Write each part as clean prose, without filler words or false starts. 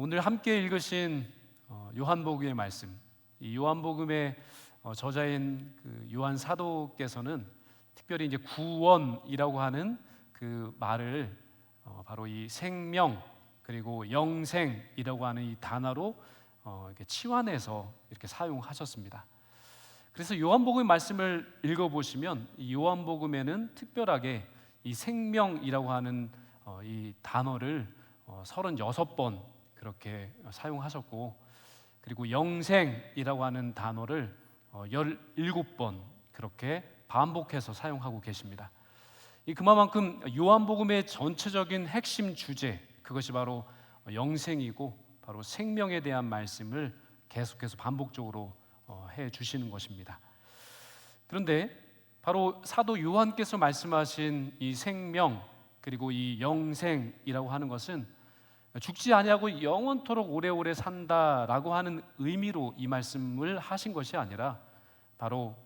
오늘 함께 읽으신 요한복음의 말씀, 이 요한복음의 저자인 그 요한 사도께서는 특별히 이제 구원이라고 하는 그 말을 바로 이 생명 그리고 영생이라고 하는 이 단어로 이렇게 치환해서 이렇게 사용하셨습니다. 그래서 요한복음의 말씀을 읽어보시면 이 요한복음에는 특별하게 이 생명이라고 하는 이 단어를 36번 그렇게 사용하셨고, 그리고 영생이라고 하는 단어를 17번 그렇게 반복해서 사용하고 계십니다. 그만큼 요한복음의 전체적인 핵심 주제, 그것이 바로 영생이고 바로 생명에 대한 말씀을 계속해서 반복적으로 해 주시는 것입니다. 그런데 바로 사도 요한께서 말씀하신 이 생명 그리고 이 영생이라고 하는 것은 죽지 아니하고 영원토록 오래오래 산다라고 하는 의미로 이 말씀을 하신 것이 아니라 바로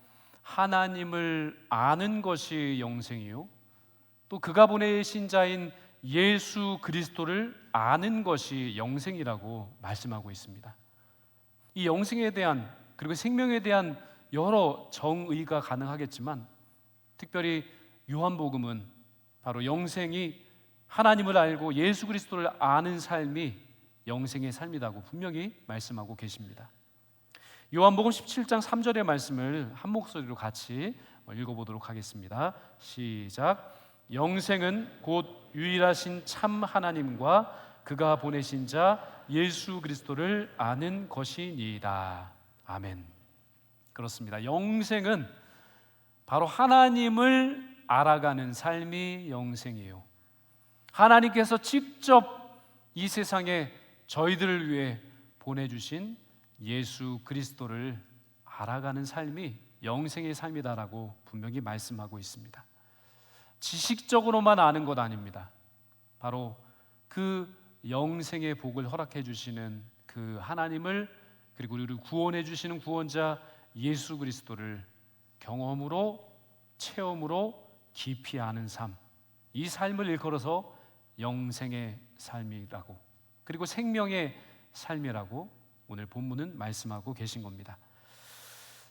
하나님을 아는 것이 영생이요, 또 그가 보내신 자인 예수 그리스도를 아는 것이 영생이라고 말씀하고 있습니다. 이 영생에 대한 그리고 생명에 대한 여러 정의가 가능하겠지만, 특별히 요한복음은 바로 영생이 하나님을 알고 예수 그리스도를 아는 삶이 영생의 삶이라고 분명히 말씀하고 계십니다. 요한복음 17장 3절의 말씀을 한 목소리로 같이 읽어보도록 하겠습니다. 시작. 영생은 곧 유일하신 참 하나님과 그가 보내신 자 예수 그리스도를 아는 것이니이다. 아멘. 그렇습니다. 영생은 바로 하나님을 알아가는 삶이 영생이에요. 하나님께서 직접 이 세상에 저희들을 위해 보내주신 예수 그리스도를 알아가는 삶이 영생의 삶이다라고 분명히 말씀하고 있습니다. 지식적으로만 아는 것 아닙니다. 바로 그 영생의 복을 허락해 주시는 그 하나님을, 그리고 우리를 구원해 주시는 구원자 예수 그리스도를 경험으로, 체험으로 깊이 아는 삶, 이 삶을 일컬어서 영생의 삶이라고, 그리고 생명의 삶이라고 오늘 본문은 말씀하고 계신 겁니다.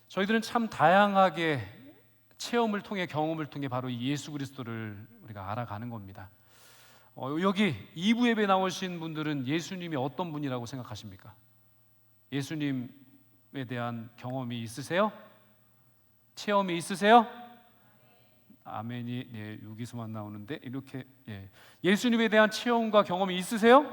저희들은 참 다양하게 체험을 통해, 경험을 통해 바로 예수 그리스도를 우리가 알아가는 겁니다. 여기 2부 예배 나오신 분들은 예수님이 어떤 분이라고 생각하십니까? 예수님에 대한 경험이 있으세요? 체험이 있으세요? 아멘이 여기서만 나오는데 이렇게 예수님에 대한 체험과 경험이 있으세요?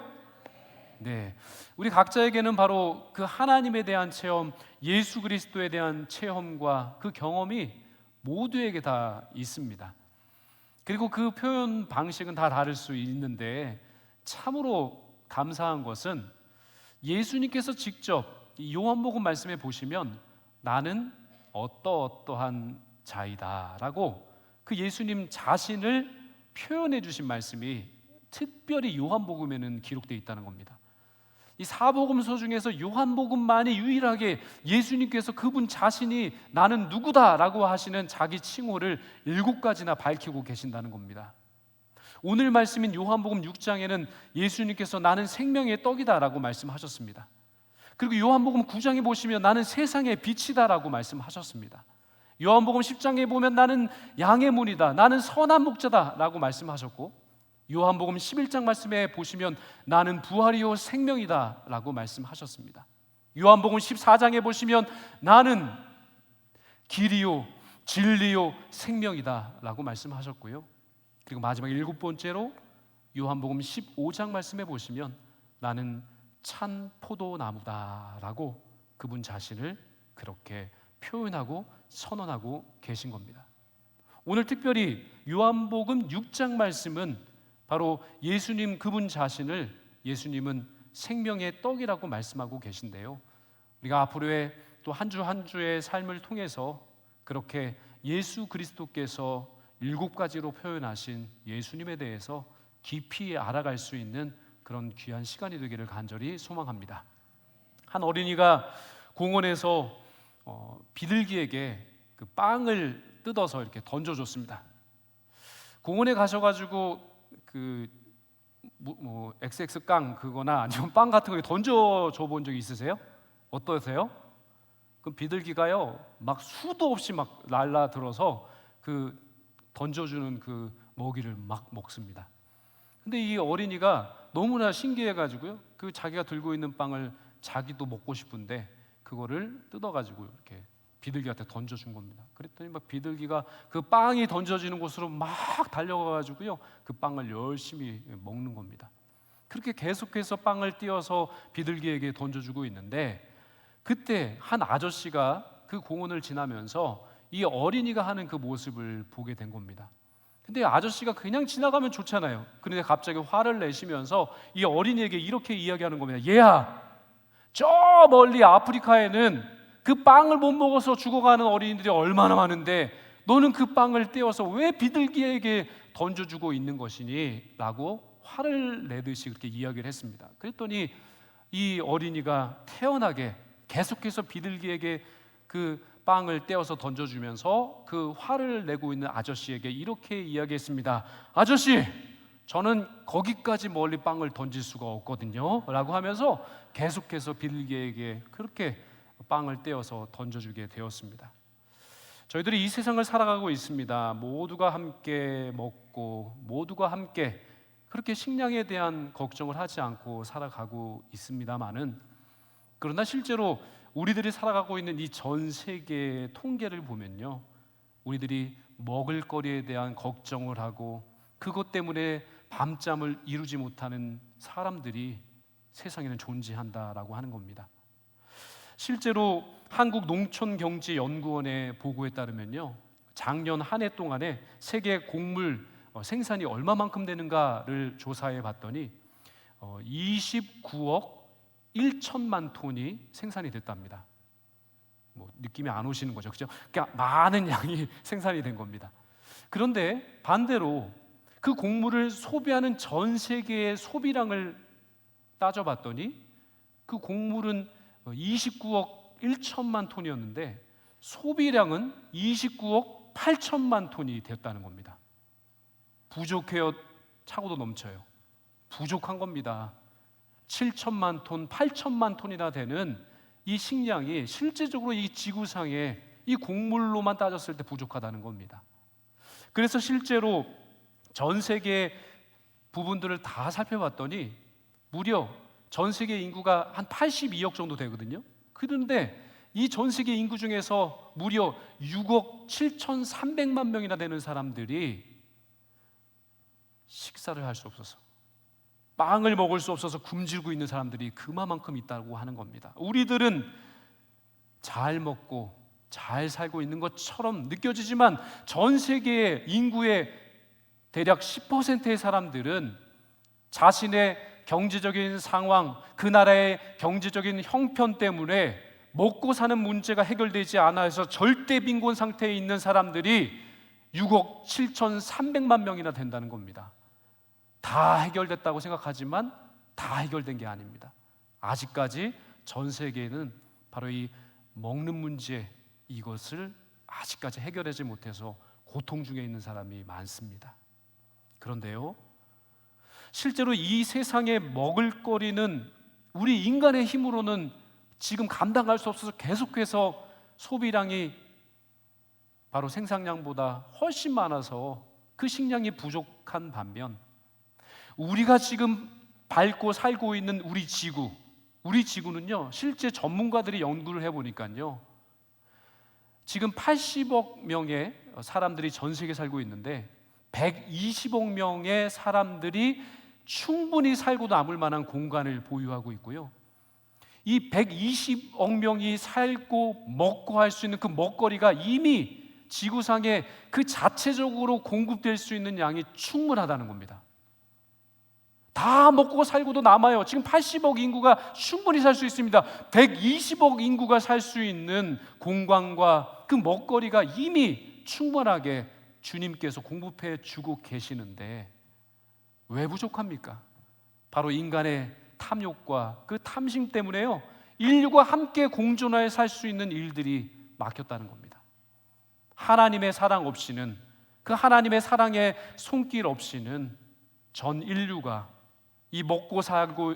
네, 우리 각자에게는 바로 그 하나님에 대한 체험, 예수 그리스도에 대한 체험과 그 경험이 모두에게 다 있습니다. 그리고 그 표현 방식은 다 다를 수 있는데, 참으로 감사한 것은 예수님께서 직접 이 요한복음 말씀에 보시면 나는 어떠한 자이다 라고 그 예수님 자신을 표현해 주신 말씀이 특별히 요한복음에는 기록되어 있다는 겁니다. 이 사복음서 중에서 요한복음만이 유일하게 예수님께서 그분 자신이 나는 누구다라고 하시는 자기 칭호를 7가지나 밝히고 계신다는 겁니다. 오늘 말씀인 요한복음 6장에는 예수님께서 나는 생명의 떡이다라고 말씀하셨습니다. 그리고 요한복음 9장에 보시면 나는 세상의 빛이다라고 말씀하셨습니다. 요한복음 10장에 보면 나는 양의 문이다, 나는 선한 목자다라고 말씀하셨고, 요한복음 11장 말씀에 보시면 나는 부활이요 생명이다 라고 말씀하셨습니다. 요한복음 14장에 보시면 나는 길이요 진리요 생명이다 라고 말씀하셨고요. 그리고 마지막 7번째로 요한복음 15장 말씀에 보시면 나는 찬 포도나무다 라고 그분 자신을 그렇게 표현하고 선언하고 계신 겁니다. 오늘 특별히 요한복음 6장 말씀은 바로 예수님 그분 자신을 예수님은 생명의 떡이라고 말씀하고 계신데요, 우리가 앞으로의 또 한 주 한 주의 삶을 통해서 그렇게 예수 그리스도께서 7가지로 표현하신 예수님에 대해서 깊이 알아갈 수 있는 그런 귀한 시간이 되기를 간절히 소망합니다. 한 어린이가 공원에서 비둘기에게 그 빵을 뜯어서 이렇게 던져줬습니다. 공원에 가셔가지고 그 XX 깡 그거나 아니면 빵 같은 거 던져줘 본 적 있으세요? 어떠세요? 그 비둘기가요 막 수도 없이 막 날라들어서 그 던져주는 그 먹이를 막 먹습니다. 근데 이 어린이가 너무나 신기해가지고요 그 자기가 들고 있는 빵을 자기도 먹고 싶은데 그거를 뜯어가지고 이렇게 비둘기한테 던져준 겁니다. 그랬더니 막 비둘기가 그 빵이 던져지는 곳으로 막 달려가가지고요 그 빵을 열심히 먹는 겁니다. 그렇게 계속해서 빵을 띄어서 비둘기에게 던져주고 있는데 그때 한 아저씨가 그 공원을 지나면서 이 어린이가 하는 그 모습을 보게 된 겁니다. 근데 아저씨가 그냥 지나가면 좋잖아요. 그런데 갑자기 화를 내시면서 이 어린이에게 이렇게 이야기하는 겁니다. 얘야, 저 멀리 아프리카에는 그 빵을 못 먹어서 죽어가는 어린이들이 얼마나 많은데 너는 그 빵을 떼어서 왜 비둘기에게 던져주고 있는 것이니? 라고 화를 내듯이 그렇게 이야기를 했습니다. 그랬더니 이 어린이가 태연하게 계속해서 비둘기에게 그 빵을 떼어서 던져주면서 그 화를 내고 있는 아저씨에게 이렇게 이야기했습니다. 아저씨, 저는 거기까지 멀리 빵을 던질 수가 없거든요 라고 하면서 계속해서 비둘기에게 그렇게 빵을 떼어서 던져주게 되었습니다. 저희들이 이 세상을 살아가고 있습니다. 모두가 함께 먹고 모두가 함께 그렇게 식량에 대한 걱정을 하지 않고 살아가고 있습니다만은 그러나 실제로 우리들이 살아가고 있는 이 전 세계의 통계를 보면요 우리들이 먹을거리에 대한 걱정을 하고 그것 때문에 밤잠을 이루지 못하는 사람들이 세상에는 존재한다라고 하는 겁니다. 실제로 한국농촌경제연구원의 보고에 따르면요 작년 한 해 동안에 세계 곡물 생산이 얼마만큼 되는가를 조사해 봤더니 29억 1천만 톤이 생산이 됐답니다. 느낌이 안 오시는 거죠, 그렇죠? 그러니까 많은 양이 생산이 된 겁니다. 그런데 반대로 그 곡물을 소비하는 전 세계의 소비량을 따져봤더니 그 곡물은 29억 1천만 톤이었는데 소비량은 29억 8천만 톤이 됐다는 겁니다. 부족해요? 차고도 넘쳐요. 부족한 겁니다. 7천만 톤, 8천만 톤이나 되는 이 식량이 실제적으로 이 지구상에 이 곡물로만 따졌을 때 부족하다는 겁니다. 그래서 실제로 전 세계 부분들을 다 살펴봤더니 무려 전 세계 인구가 한 82억 정도 되거든요. 그런데 이 전 세계 인구 중에서 무려 6억 7,300만 명이나 되는 사람들이 식사를 할 수 없어서 빵을 먹을 수 없어서 굶주리고 있는 사람들이 그만큼 있다고 하는 겁니다. 우리들은 잘 먹고 잘 살고 있는 것처럼 느껴지지만 전 세계의 인구의 대략 10%의 사람들은 자신의 경제적인 상황, 그 나라의 경제적인 형편 때문에 먹고 사는 문제가 해결되지 않아서 절대 빈곤 상태에 있는 사람들이 6억 7,300만 명이나 된다는 겁니다. 다 해결됐다고 생각하지만 다 해결된 게 아닙니다. 아직까지 전 세계에는 바로 이 먹는 문제, 이것을 아직까지 해결하지 못해서 고통 중에 있는 사람이 많습니다. 그런데요, 실제로 이 세상에 먹을거리는 우리 인간의 힘으로는 지금 감당할 수 없어서 계속해서 소비량이 바로 생산량보다 훨씬 많아서 그 식량이 부족한 반면 우리가 지금 밟고 살고 있는 우리 지구는요 실제 전문가들이 연구를 해보니까요 지금 80억 명의 사람들이 전 세계에 살고 있는데 120억 명의 사람들이 충분히 살고 남을 만한 공간을 보유하고 있고요, 이 120억 명이 살고 먹고 할 수 있는 그 먹거리가 이미 지구상에 그 자체적으로 공급될 수 있는 양이 충분하다는 겁니다. 다 먹고 살고도 남아요. 지금 80억 인구가 충분히 살 수 있습니다. 120억 인구가 살 수 있는 공간과 그 먹거리가 이미 충분하게 주님께서 공급해 주고 계시는데 왜 부족합니까? 바로 인간의 탐욕과 그 탐심 때문에요 인류가 함께 공존하여 살 수 있는 일들이 막혔다는 겁니다. 하나님의 사랑 없이는, 그 하나님의 사랑의 손길 없이는 전 인류가 이 먹고 살고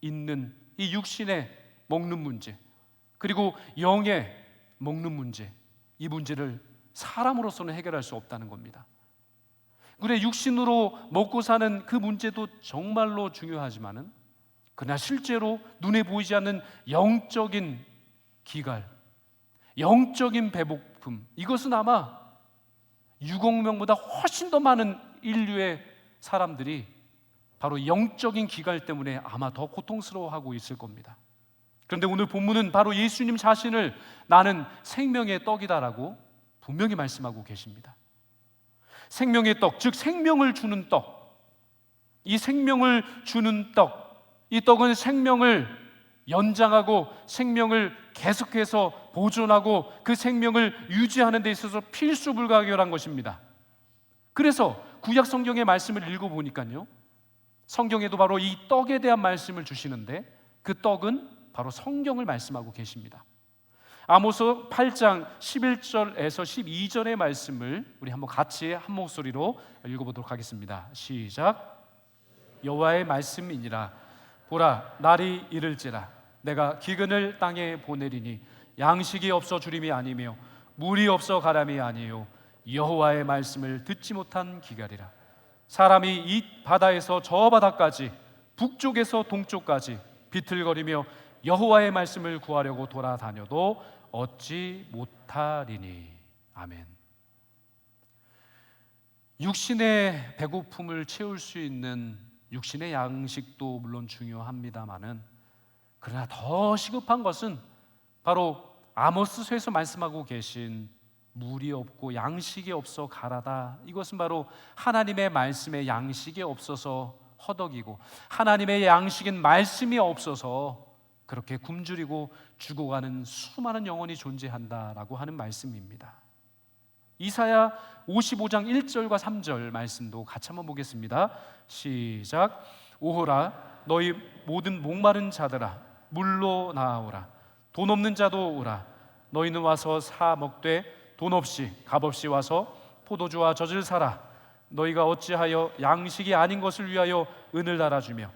있는 이 육신의 먹는 문제, 그리고 영의 먹는 문제, 이 문제를 사람으로서는 해결할 수 없다는 겁니다. 그래, 육신으로 먹고 사는 그 문제도 정말로 중요하지만은, 그러나 실제로 눈에 보이지 않는 영적인 기갈, 영적인 배고픔, 이것은 아마 6억 명보다 훨씬 더 많은 인류의 사람들이 바로 영적인 기갈 때문에 아마 더 고통스러워하고 있을 겁니다. 그런데 오늘 본문은 바로 예수님 자신을 나는 생명의 떡이다라고 분명히 말씀하고 계십니다. 생명의 떡, 즉 생명을 주는 떡, 이 생명을 주는 떡, 이 떡은 생명을 연장하고 생명을 계속해서 보존하고 그 생명을 유지하는 데 있어서 필수불가결한 것입니다. 그래서 구약 성경의 말씀을 읽어보니까요, 성경에도 바로 이 떡에 대한 말씀을 주시는데, 그 떡은 바로 성경을 말씀하고 계십니다. 아모스 8장 11절에서 12절의 말씀을 우리 한번 같이 한 목소리로 읽어보도록 하겠습니다. 시작. 여호와의 말씀이니라. 보라, 날이 이를지라. 내가 기근을 땅에 보내리니 양식이 없어 주림이 아니며 물이 없어 가람이 아니요 여호와의 말씀을 듣지 못한 기갈이라. 사람이 이 바다에서 저 바다까지, 북쪽에서 동쪽까지 비틀거리며 여호와의 말씀을 구하려고 돌아다녀도 얻지 못하리니. 아멘. 육신의 배고픔을 채울 수 있는 육신의 양식도 물론 중요합니다마는, 그러나 더 시급한 것은 바로 아모스서에서 말씀하고 계신 물이 없고 양식이 없어 가라다. 이것은 바로 하나님의 말씀에 양식이 없어서 허덕이고, 하나님의 양식인 말씀이 없어서 그렇게 굶주리고 죽어가는 수많은 영혼이 존재한다라고 하는 말씀입니다. 이사야 55장 1절과 3절 말씀도 같이 한번 보겠습니다. 시작. 오호라, 너희 모든 목마른 자들아 물로 나아오라. 돈 없는 자도 오라. 너희는 와서 사 먹되 돈 없이 값없이 와서 포도주와 젖을 사라. 너희가 어찌하여 양식이 아닌 것을 위하여 은을 달아주며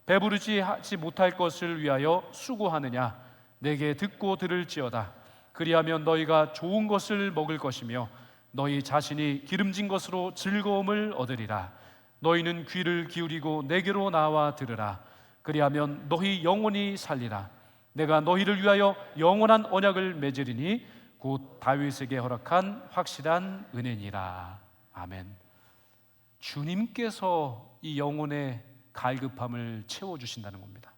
배부르지 하지 못할 것을 위하여 수고하느냐. 내게 듣고 들을지어다. 그리하면 너희가 좋은 것을 먹을 것이며 너희 자신이 기름진 것으로 즐거움을 얻으리라. 너희는 귀를 기울이고 내게로 나와 들으라. 그리하면 너희 영혼이 살리라. 내가 너희를 위하여 영원한 언약을 맺으리니 곧 다윗에게 허락한 확실한 은혜니라. 아멘. 주님께서 이 영혼의 갈급함을 채워주신다는 겁니다.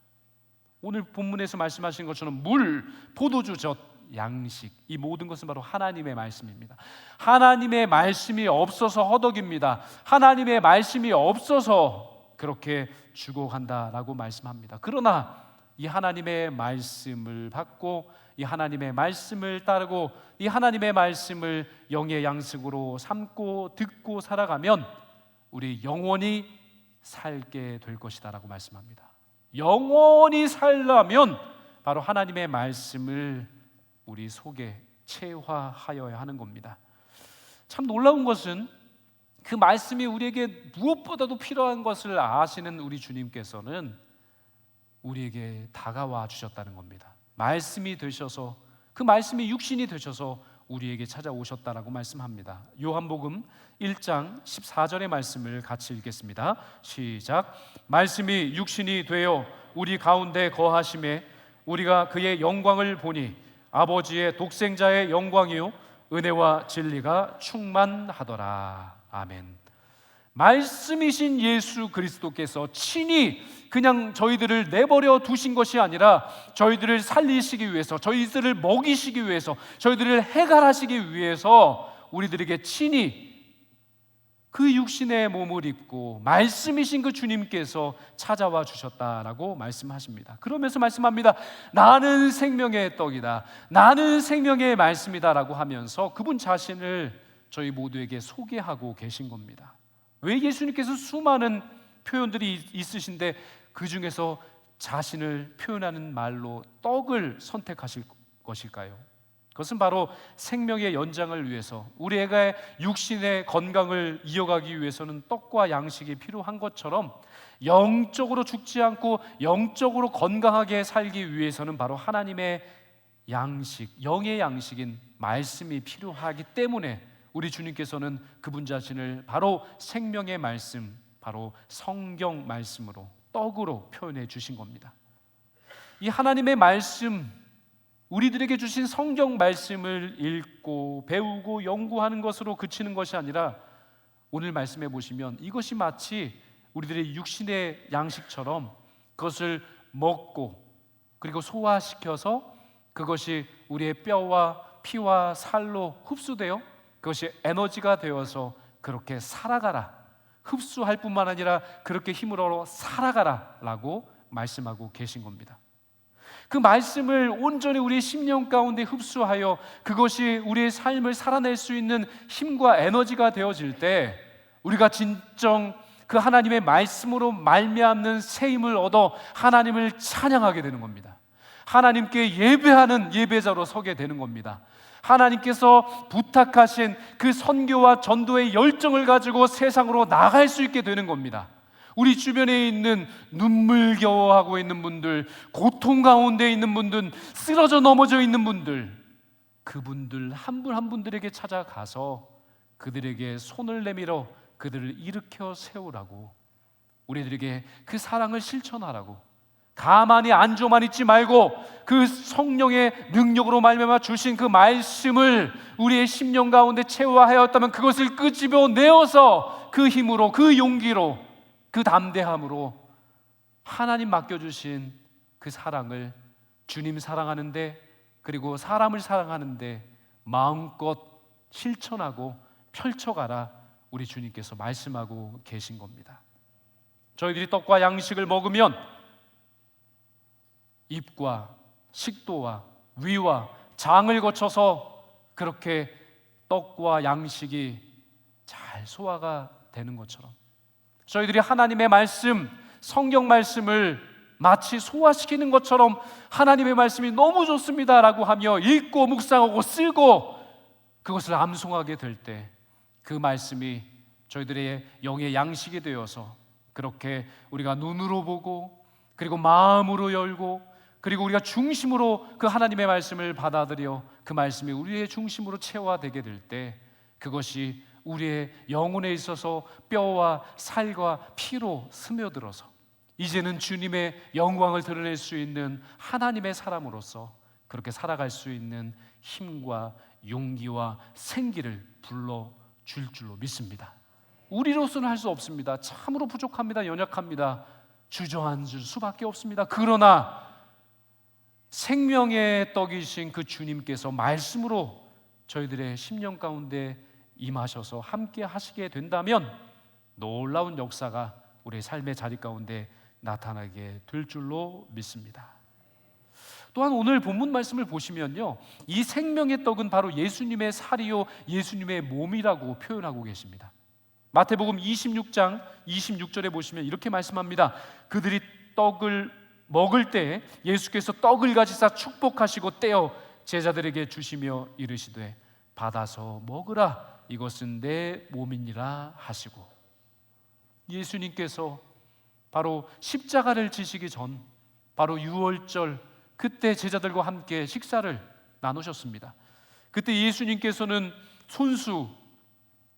오늘 본문에서 말씀하신 것처럼 물, 포도주, 젖, 양식, 이 모든 것은 바로 하나님의 말씀입니다. 하나님의 말씀이 없어서 허덕입니다. 하나님의 말씀이 없어서 그렇게 죽어간다라고 말씀합니다. 그러나 이 하나님의 말씀을 받고 이 하나님의 말씀을 따르고 이 하나님의 말씀을 영의 양식으로 삼고 듣고 살아가면 우리 영원히 살게 될 것이다 라고 말씀합니다. 영원히 살려면 바로 하나님의 말씀을 우리 속에 체화하여야 하는 겁니다. 참 놀라운 것은 그 말씀이 우리에게 무엇보다도 필요한 것을 아시는 우리 주님께서는 우리에게 다가와 주셨다는 겁니다. 말씀이 되셔서, 그 말씀이 육신이 되셔서 우리에게 찾아오셨다라고 말씀합니다. 요한복음 1장 14절의 말씀을 같이 읽겠습니다. 시작. 말씀이 육신이 되어 우리 가운데 거하심에 우리가 그의 영광을 보니 아버지의 독생자의 영광이요 은혜와 진리가 충만하더라. 아멘. 말씀이신 예수 그리스도께서 친히 그냥 저희들을 내버려 두신 것이 아니라 저희들을 살리시기 위해서, 저희들을 먹이시기 위해서, 저희들을 해갈하시기 위해서 우리들에게 친히 그 육신의 몸을 입고 말씀이신 그 주님께서 찾아와 주셨다라고 말씀하십니다. 그러면서 말씀합니다. 나는 생명의 떡이다, 나는 생명의 말씀이다라고 하면서 그분 자신을 저희 모두에게 소개하고 계신 겁니다. 왜 예수님께서 수많은 표현들이 있으신데 그 중에서 자신을 표현하는 말로 떡을 선택하실 것일까요? 그것은 바로 생명의 연장을 위해서, 우리 애가 육신의 건강을 이어가기 위해서는 떡과 양식이 필요한 것처럼 영적으로 죽지 않고 영적으로 건강하게 살기 위해서는 바로 하나님의 양식, 영의 양식인 말씀이 필요하기 때문에 우리 주님께서는 그분 자신을 바로 생명의 말씀, 바로 성경 말씀으로, 떡으로 표현해 주신 겁니다. 이 하나님의 말씀, 우리들에게 주신 성경 말씀을 읽고 배우고 연구하는 것으로 그치는 것이 아니라 오늘 말씀해 보시면 이것이 마치 우리들의 육신의 양식처럼 그것을 먹고 그리고 소화시켜서 그것이 우리의 뼈와 피와 살로 흡수되어 그것이 에너지가 되어서 그렇게 살아가라, 흡수할 뿐만 아니라 그렇게 힘으로 살아가라 라고 말씀하고 계신 겁니다. 그 말씀을 온전히 우리의 심령 가운데 흡수하여 그것이 우리의 삶을 살아낼 수 있는 힘과 에너지가 되어질 때 우리가 진정 그 하나님의 말씀으로 말미암는 새 힘을 얻어 하나님을 찬양하게 되는 겁니다. 하나님께 예배하는 예배자로 서게 되는 겁니다. 하나님께서 부탁하신 그 선교와 전도의 열정을 가지고 세상으로 나갈 수 있게 되는 겁니다. 우리 주변에 있는 눈물겨워하고 있는 분들, 고통 가운데 있는 분들, 쓰러져 넘어져 있는 분들, 그분들 한 분 한 분들에게 찾아가서 그들에게 손을 내밀어 그들을 일으켜 세우라고, 우리들에게 그 사랑을 실천하라고, 가만히 앉아만 있지 말고 그 성령의 능력으로 말미암아 주신 그 말씀을 우리의 심령 가운데 체화하였다면 그것을 끄집어 내어서 그 힘으로, 그 용기로, 그 담대함으로 하나님 맡겨주신 그 사랑을 주님 사랑하는데, 그리고 사람을 사랑하는데 마음껏 실천하고 펼쳐가라, 우리 주님께서 말씀하고 계신 겁니다. 저희들이 떡과 양식을 먹으면 입과 식도와 위와 장을 거쳐서 그렇게 떡과 양식이 잘 소화가 되는 것처럼 저희들이 하나님의 말씀, 성경 말씀을 마치 소화시키는 것처럼 하나님의 말씀이 너무 좋습니다 라고 하며 읽고 묵상하고 쓰고 그것을 암송하게 될 때 그 말씀이 저희들의 영의 양식이 되어서 그렇게 우리가 눈으로 보고 그리고 마음으로 열고 그리고 우리가 중심으로 그 하나님의 말씀을 받아들여 그 말씀이 우리의 중심으로 체화되게 될 때 그것이 우리의 영혼에 있어서 뼈와 살과 피로 스며들어서 이제는 주님의 영광을 드러낼 수 있는 하나님의 사람으로서 그렇게 살아갈 수 있는 힘과 용기와 생기를 불러줄 줄로 믿습니다. 우리로서는 할 수 없습니다. 참으로 부족합니다. 연약합니다. 주저앉을 수밖에 없습니다. 그러나 생명의 떡이신 그 주님께서 말씀으로 저희들의 심령 가운데 임하셔서 함께 하시게 된다면 놀라운 역사가 우리의 삶의 자리 가운데 나타나게 될 줄로 믿습니다. 또한 오늘 본문 말씀을 보시면요, 이 생명의 떡은 바로 예수님의 살이요 예수님의 몸이라고 표현하고 계십니다. 마태복음 26장 26절에 보시면 이렇게 말씀합니다. 그들이 떡을 먹을 때 예수께서 떡을 가지사 축복하시고 떼어 제자들에게 주시며 이르시되 받아서 먹으라, 이것은 내 몸이니라 하시고, 예수님께서 바로 십자가를 지시기 전 바로 유월절 그때 제자들과 함께 식사를 나누셨습니다. 그때 예수님께서는 손수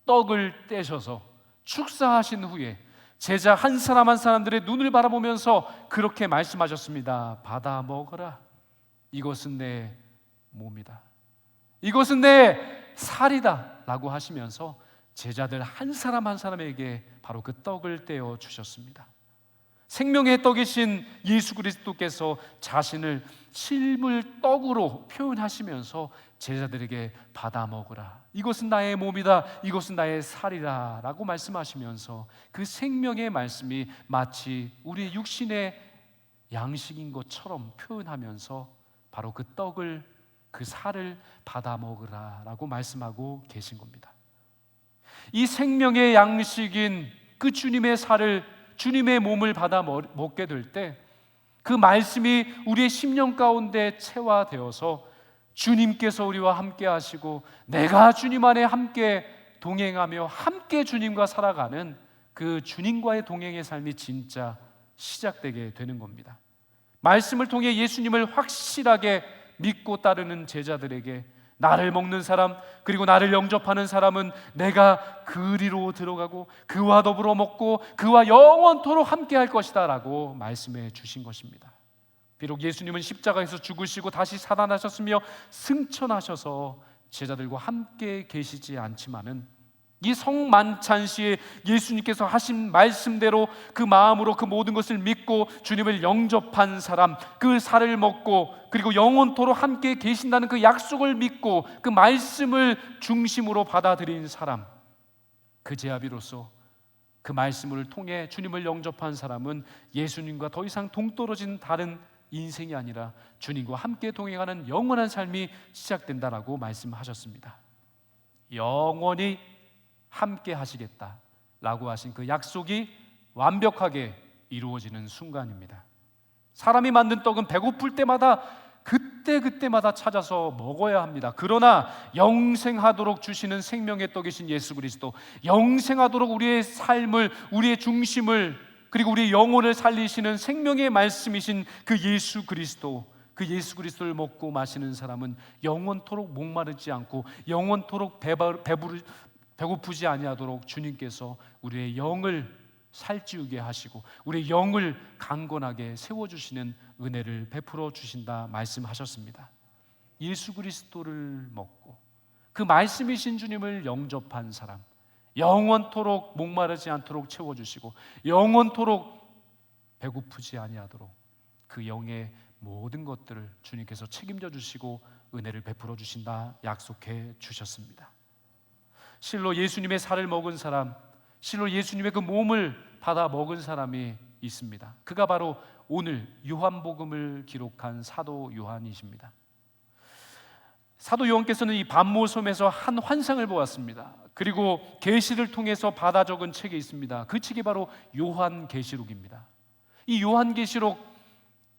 떡을 떼셔서 축사하신 후에 제자 한 사람 한 사람들의 눈을 바라보면서 그렇게 말씀하셨습니다. 받아 먹어라, 이것은 내 몸이다, 이것은 내 살이다 라고 하시면서 제자들 한 사람 한 사람에게 바로 그 떡을 떼어 주셨습니다. 생명의 떡이신 예수 그리스도께서 자신을 실물 떡으로 표현하시면서 제자들에게 받아 먹으라, 이것은 나의 몸이다, 이것은 나의 살이라 라고 말씀하시면서 그 생명의 말씀이 마치 우리의 육신의 양식인 것처럼 표현하면서 바로 그 떡을, 그 살을 받아 먹으라 라고 말씀하고 계신 겁니다. 이 생명의 양식인 그 주님의 살을, 주님의 몸을 받아 먹게 될 때 그 말씀이 우리의 심령 가운데 체화되어서 주님께서 우리와 함께 하시고 내가 주님 안에 함께 동행하며 함께 주님과 살아가는 그 주님과의 동행의 삶이 진짜 시작되게 되는 겁니다. 말씀을 통해 예수님을 확실하게 믿고 따르는 제자들에게 나를 먹는 사람, 그리고 나를 영접하는 사람은 내가 그리로 들어가고 그와 더불어 먹고 그와 영원토록 함께 할 것이다 라고 말씀해 주신 것입니다. 비록 예수님은 십자가에서 죽으시고 다시 살아나셨으며 승천하셔서 제자들과 함께 계시지 않지만은 이 성만찬시에 예수님께서 하신 말씀대로 그 마음으로 그 모든 것을 믿고 주님을 영접한 사람, 그 살을 먹고 그리고 영원토록 함께 계신다는 그 약속을 믿고 그 말씀을 중심으로 받아들인 사람, 그 제자비로서 그 말씀을 통해 주님을 영접한 사람은 예수님과 더 이상 동떨어진 다른 인생이 아니라 주님과 함께 동행하는 영원한 삶이 시작된다라고 말씀하셨습니다. 영원히 함께 하시겠다라고 하신 그 약속이 완벽하게 이루어지는 순간입니다. 사람이 만든 떡은 배고플 때마다 그때마다 찾아서 먹어야 합니다. 그러나 영생하도록 주시는 생명의 떡이신 예수 그리스도, 영생하도록 우리의 삶을, 우리의 중심을, 그리고 우리의 영혼을 살리시는 생명의 말씀이신 그 예수 그리스도, 그 예수 그리스도를 먹고 마시는 사람은 영원토록 목마르지 않고 영원토록 배고프지 아니하도록 주님께서 우리의 영을 살찌우게 하시고 우리의 영을 강건하게 세워주시는 은혜를 베풀어 주신다 말씀하셨습니다. 예수 그리스도를 먹고 그 말씀이신 주님을 영접한 사람, 영원토록 목마르지 않도록 채워주시고 영원토록 배고프지 아니하도록 그 영의 모든 것들을 주님께서 책임져 주시고 은혜를 베풀어 주신다 약속해 주셨습니다. 실로 예수님의 살을 먹은 사람, 실로 예수님의 그 몸을 받아 먹은 사람이 있습니다. 그가 바로 오늘 요한복음을 기록한 사도 요한이십니다. 사도 요한께서는 이 반모섬에서 한 환상을 보았습니다. 그리고 계시를 통해서 받아 적은 책이 있습니다. 그 책이 바로 요한계시록입니다. 이 요한계시록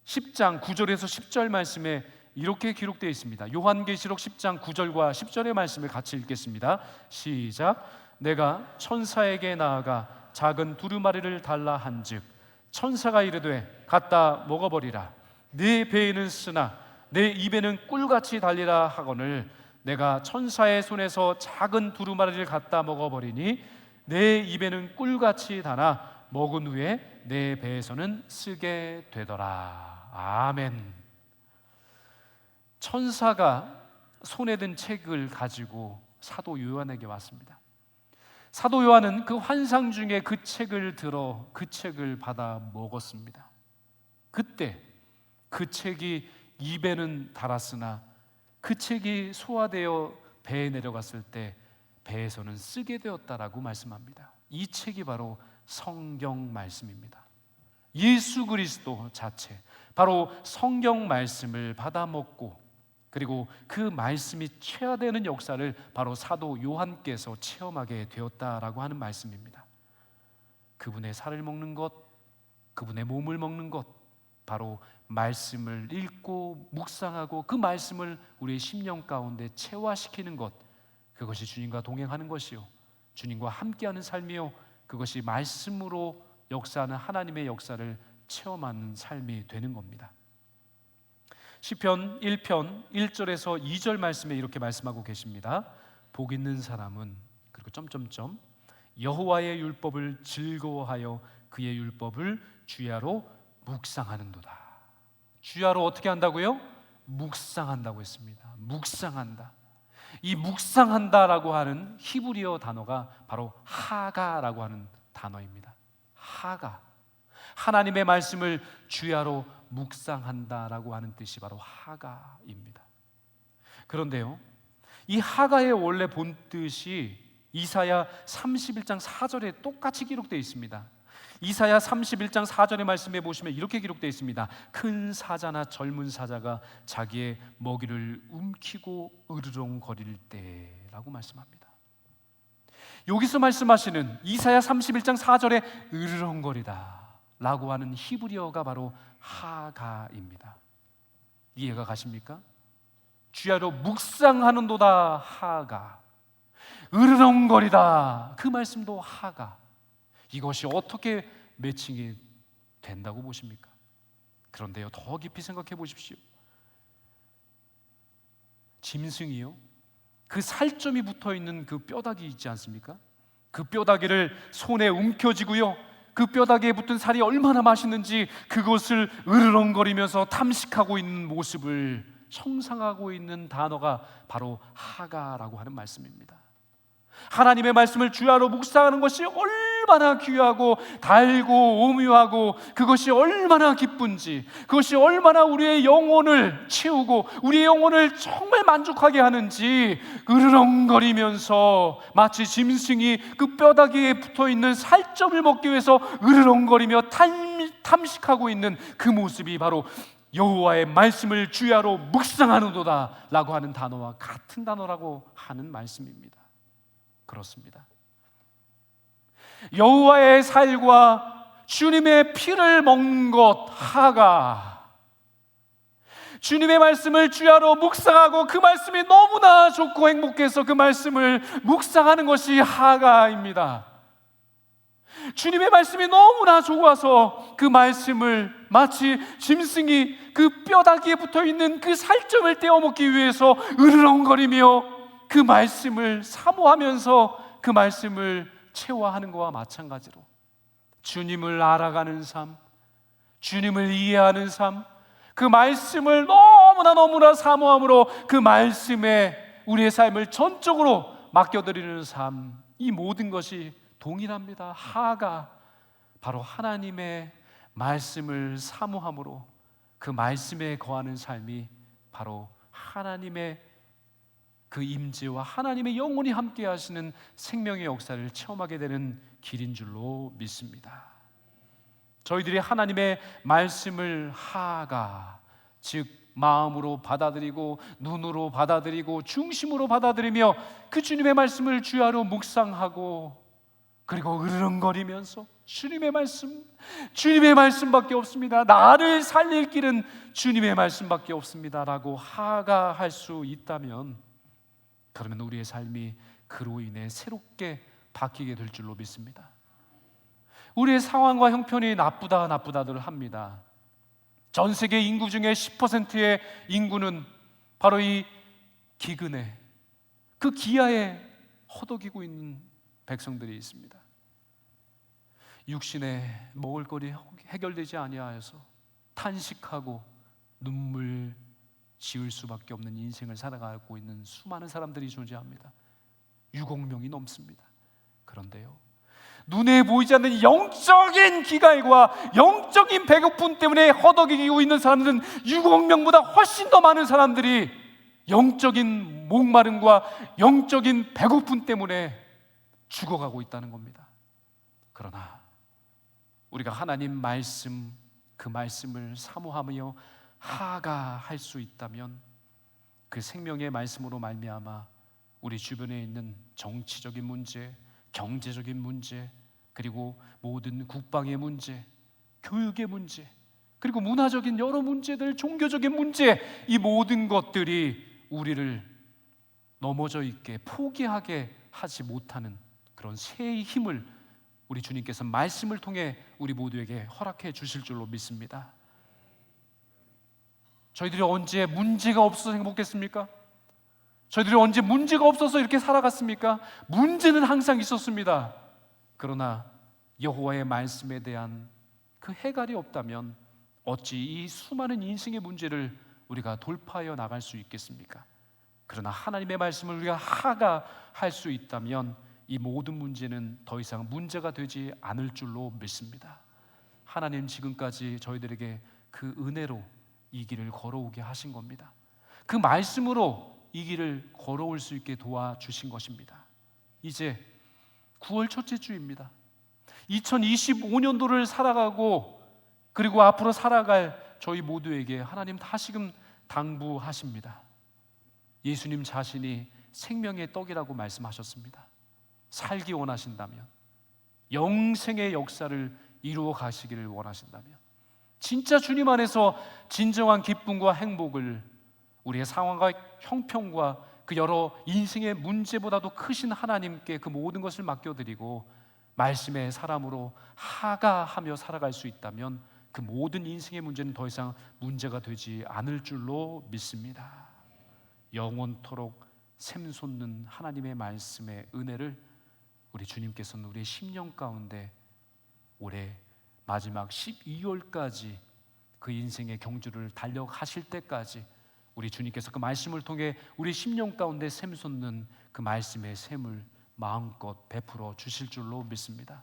10장 9절에서 10절 말씀에 이렇게 기록되어 있습니다. 요한계시록 10장 9절과 10절의 말씀을 같이 읽겠습니다. 시작. 내가 천사에게 나아가 작은 두루마리를 달라 한즉 천사가 이르되 갖다 먹어버리라. 네 배에는 쓰나 내 입에는 꿀같이 달리라 하거늘 내가 천사의 손에서 작은 두루마리를 갖다 먹어버리니 내 입에는 꿀같이 다나 먹은 후에 내 배에서는 쓰게 되더라. 아멘. 천사가 손에 든 책을 가지고 사도 요한에게 왔습니다. 사도 요한은 그 환상 중에 그 책을 들어 그 책을 받아 먹었습니다. 그때 그 책이 입에는 달았으나 그 책이 소화되어 배에 내려갔을 때 배에서는 쓰게 되었다라고 말씀합니다. 이 책이 바로 성경 말씀입니다. 예수 그리스도 자체, 바로 성경 말씀을 받아 먹고 그리고 그 말씀이 체화되는 역사를 바로 사도 요한께서 체험하게 되었다라고 하는 말씀입니다. 그분의 살을 먹는 것, 그분의 몸을 먹는 것, 바로 말씀을 읽고 묵상하고 그 말씀을 우리의 심령 가운데 체화시키는 것, 그것이 주님과 동행하는 것이요, 주님과 함께하는 삶이요, 그것이 말씀으로 역사하는 하나님의 역사를 체험하는 삶이 되는 겁니다. 시편 1편 1절에서 2절 말씀에 이렇게 말씀하고 계십니다. 복 있는 사람은 그리고 점점점 여호와의 율법을 즐거워하여 그의 율법을 주야로 묵상하는도다. 주야로 어떻게 한다고요? 묵상한다고 했습니다. 묵상한다. 이 묵상한다라고 하는 히브리어 단어가 바로 하가라고 하는 단어입니다. 하가, 하나님의 말씀을 주야로 묵상한다라고 하는 뜻이 바로 하가입니다. 그런데요, 이 하가의 원래 본 뜻이 이사야 31장 4절에 똑같이 기록되어 있습니다. 이사야 31장 4절의 말씀에 보시면 이렇게 기록되어 있습니다. 큰 사자나 젊은 사자가 자기의 먹이를 움키고 으르렁거릴 때라고 말씀합니다. 여기서 말씀하시는 이사야 31장 4절에 으르렁거리다 라고 하는 히브리어가 바로 하가입니다. 이해가 가십니까? 주야로 묵상하는도다 하가, 으르렁거리다 그 말씀도 하가, 이것이 어떻게 매칭이 된다고 보십니까? 그런데요, 더 깊이 생각해 보십시오. 짐승이요, 그 살점이 붙어있는 그 뼈다귀 있지 않습니까? 그 뼈다귀를 손에 움켜쥐고요, 그 뼈다귀에 붙은 살이 얼마나 맛있는지 그것을 으르렁거리면서 탐식하고 있는 모습을 형상하고 있는 단어가 바로 하가라고 하는 말씀입니다. 하나님의 말씀을 주야로 묵상하는 것이 얼마나 귀하고 달고 오묘하고, 그것이 얼마나 기쁜지, 그것이 얼마나 우리의 영혼을 채우고 우리의 영혼을 정말 만족하게 하는지, 으르렁거리면서 마치 짐승이 그 뼈다귀에 붙어있는 살점을 먹기 위해서 으르렁거리며 탐식하고 있는 그 모습이 바로 여호와의 말씀을 주야로 묵상하는도다 라고 하는 단어와 같은 단어라고 하는 말씀입니다. 그렇습니다. 여호와의 살과 주님의 피를 먹는 것 하가, 주님의 말씀을 주야로 묵상하고 그 말씀이 너무나 좋고 행복해서 그 말씀을 묵상하는 것이 하가입니다. 주님의 말씀이 너무나 좋아서 그 말씀을 마치 짐승이 그 뼈다귀에 붙어있는 그 살점을 떼어먹기 위해서 으르렁거리며 그 말씀을 사모하면서 그 말씀을 채워하는 것과 마찬가지로, 주님을 알아가는 삶, 주님을 이해하는 삶, 그 말씀을 너무나 사모함으로 그 말씀에 우리의 삶을 전적으로 맡겨드리는 삶, 이 모든 것이 동일합니다. 하가 바로 하나님의 말씀을 사모함으로 그 말씀에 거하는 삶이 바로 하나님의 그 임재와 하나님의 영원히 함께 하시는 생명의 역사를 체험하게 되는 길인 줄로 믿습니다. 저희들이 하나님의 말씀을 하가, 즉 마음으로 받아들이고 눈으로 받아들이고 중심으로 받아들이며 그 주님의 말씀을 주야로 묵상하고, 그리고 으르렁거리면서 주님의 말씀밖에 없습니다, 나를 살릴 길은 주님의 말씀밖에 없습니다 라고 하가할 수 있다면, 그러면 우리의 삶이 그로 인해 새롭게 바뀌게 될 줄로 믿습니다. 우리의 상황과 형편이 나쁘다들 합니다. 전 세계 인구 중에 10%의 인구는 바로 이 기근에, 그 기아에 허덕이고 있는 백성들이 있습니다. 육신의 먹을거리 해결되지 아니하여서 탄식하고 눈물 지을 수밖에 없는 인생을 살아가고 있는 수많은 사람들이 존재합니다. 6억 명이 넘습니다. 그런데요, 눈에 보이지 않는 영적인 기갈과 영적인 배고픔 때문에 허덕이고 있는 사람들은 6억 명보다 훨씬 더 많은 사람들이 영적인 목마름과 영적인 배고픔 때문에 죽어가고 있다는 겁니다. 그러나 우리가 하나님 말씀, 그 말씀을 사모하며 하가할 수 있다면, 그 생명의 말씀으로 말미암아 우리 주변에 있는 정치적인 문제, 경제적인 문제, 그리고 모든 국방의 문제, 교육의 문제, 그리고 문화적인 여러 문제들, 종교적인 문제, 이 모든 것들이 우리를 넘어져 있게 포기하게 하지 못하는 그런 새의 힘을 우리 주님께서 말씀을 통해 우리 모두에게 허락해 주실 줄로 믿습니다. 저희들이 언제 문제가 없어서 행복했습니까? 저희들이 언제 문제가 없어서 이렇게 살아갔습니까? 문제는 항상 있었습니다. 그러나 여호와의 말씀에 대한 그 해갈이 없다면 어찌 이 수많은 인생의 문제를 우리가 돌파하여 나갈 수 있겠습니까? 그러나 하나님의 말씀을 우리가 하가할 수 있다면 이 모든 문제는 더 이상 문제가 되지 않을 줄로 믿습니다. 하나님 지금까지 저희들에게 그 은혜로 이 길을 걸어오게 하신 겁니다. 그 말씀으로 이 길을 걸어올 수 있게 도와주신 것입니다. 이제 9월 첫째 주입니다. 2025년도를 살아가고 그리고 앞으로 살아갈 저희 모두에게 하나님 다시금 당부하십니다. 예수님 자신이 생명의 떡이라고 말씀하셨습니다. 살기 원하신다면, 영생의 역사를 이루어 가시기를 원하신다면, 진짜 주님 안에서 진정한 기쁨과 행복을 우리의 상황과 형편과 그 여러 인생의 문제보다도 크신 하나님께 그 모든 것을 맡겨드리고 말씀의 사람으로 하가하며 살아갈 수 있다면 그 모든 인생의 문제는 더 이상 문제가 되지 않을 줄로 믿습니다. 영원토록 샘솟는 하나님의 말씀의 은혜를 우리 주님께서는 우리의 심령 가운데 올해 마지막 12월까지 그 인생의 경주를 달려가실 때까지 우리 주님께서 그 말씀을 통해 우리 심령 가운데 샘솟는 그 말씀의 샘을 마음껏 베풀어 주실 줄로 믿습니다.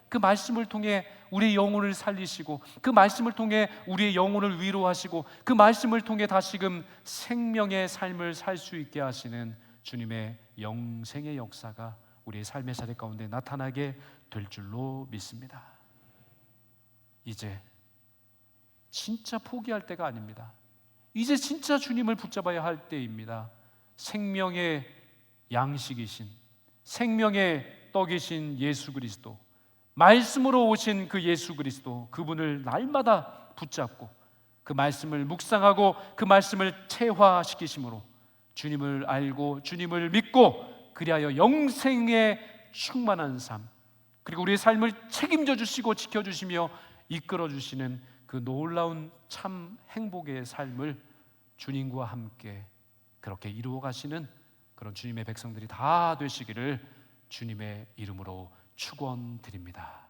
그 말씀을 통해 우리의 영혼을 살리시고 그 말씀을 통해 우리의 영혼을 위로하시고 그 말씀을 통해 다시금 생명의 삶을 살 수 있게 하시는 주님의 영생의 역사가 우리의 삶의 자리 가운데 나타나게 될 줄로 믿습니다. 이제 진짜 포기할 때가 아닙니다. 이제 진짜 주님을 붙잡아야 할 때입니다. 생명의 양식이신, 생명의 떡이신 예수 그리스도, 말씀으로 오신 그 예수 그리스도, 그분을 날마다 붙잡고 그 말씀을 묵상하고 그 말씀을 체화시키심으로 주님을 알고 주님을 믿고 그리하여 영생에 충만한 삶, 그리고 우리의 삶을 책임져 주시고 지켜주시며 이끌어 주시는 그 놀라운 참 행복의 삶을 주님과 함께 그렇게 이루어 가시는 그런 주님의 백성들이 다 되시기를 주님의 이름으로 축원드립니다.